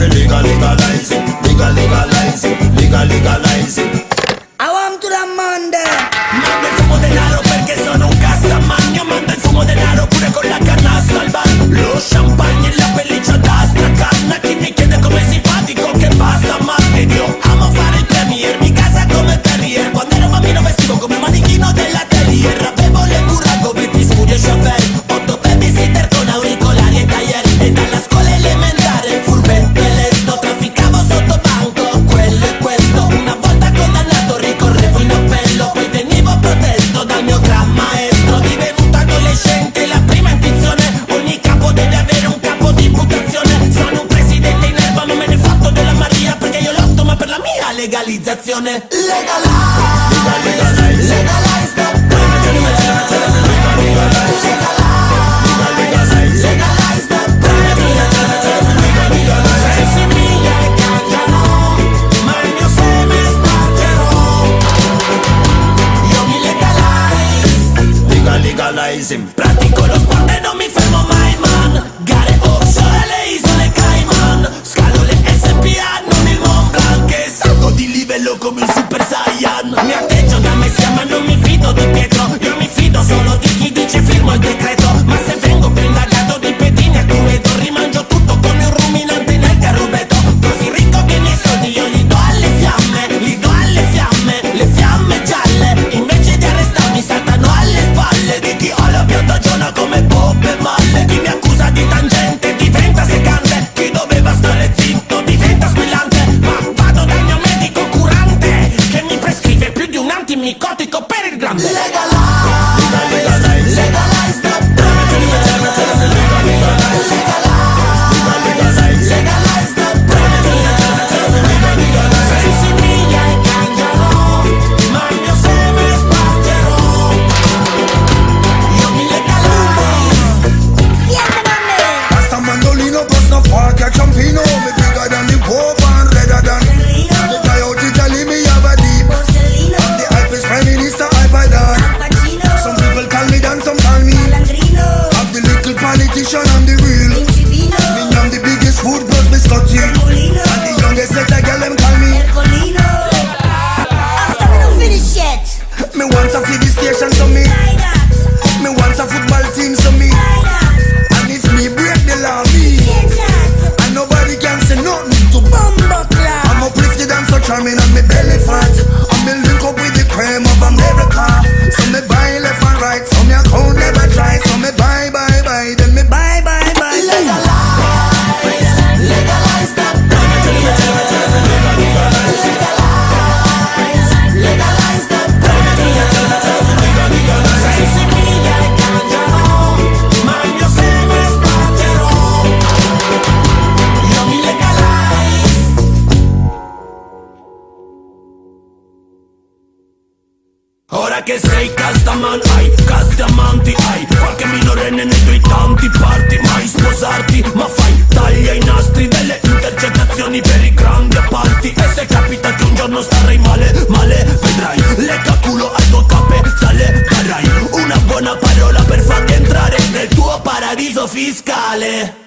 legalize it, legalize it, legalize it. I want to the Monday. Manda il fumo denaro perché sono un castamagno. Manda il fumo denaro pure con la canasta al bar. Lo champagne e la pelliccia d'astra canna. Chi mi chiede come si fa dico che basta ma. Ed io amo fare il premier, mi casa come terrier. Quando ero bambino vestivo come manichino dell'atelier. Avevo le burago, Betty Studio e chauffeur. 8 babysitter con auricolari e taglier. E dalla scuola elementare furbetto e lesto. Trafficavo sotto banco, quello e questo. Una volta condannato ricorrevo in appello. Poi venivo protetto dal mio gran maestro. Divenuto adolescente, la prima intuizione. Ogni capo deve avere un capo di imputazione. Sono un presidente in erba ma me ne fatto della Maria. Perché io lotto ma per la mia legalizzazione. Legalize, legalize the pratico lo sport e non mi fermo mai man. Gare offshore alle isole Cayman. Scalo le SPA, non il Mont Blanc. Che salgo di livello come un Super Saiyan. Mi atteggio da Messia ma non mi fido di Pietro. Io mi fido solo di chi dice firmo il decreto. Ma se vengo più indagato di pedini a Cluedo, rimangio tutto come un ruminante nel carrubetto. Così ricco che i miei soldi io li do alle fiamme. Li do alle fiamme, le fiamme gialle. Invece di arrestarmi saltano alle spalle di chi ha la piantagiona come Bob e Malle. Chi mi accusa di tangente diventa secante. Chi doveva stare zitto diventa squillante. Ma vado dal mio medico curante che mi prescrive più di un antimicotico per il grande. Legalize, legalize the Campino, me bigger than the Pope and redder than the guy out Italy, me have a deep. I'm the hypest prime minister, I buy that. Some people call me Dan, some call me I'm the little politician, I'm the real. Me I'm the biggest food plus biscotti. And the youngest set a girl, them call me After we don't finish yet. Me want a TV station, so me want a football team, so me. And if me break the law, me nobody can say nothing to Bumbleclad. I'm uplifted and so charming and me belly fat. I'm me link up with the cream of America. So me buy left and right, so me account never dry. So me buy, then me buy. Legalize the legalize the ora che sei castaman, hai castamanti, hai qualche minorenne nei tuoi tanti party. Mai sposarti, ma fai taglia ai nastri delle intercettazioni per i grandi appalti. E se capita che un giorno starai male, vedrai, lecca culo al tuo capezzale. Darai una buona parola per farti entrare nel tuo paradiso fiscale.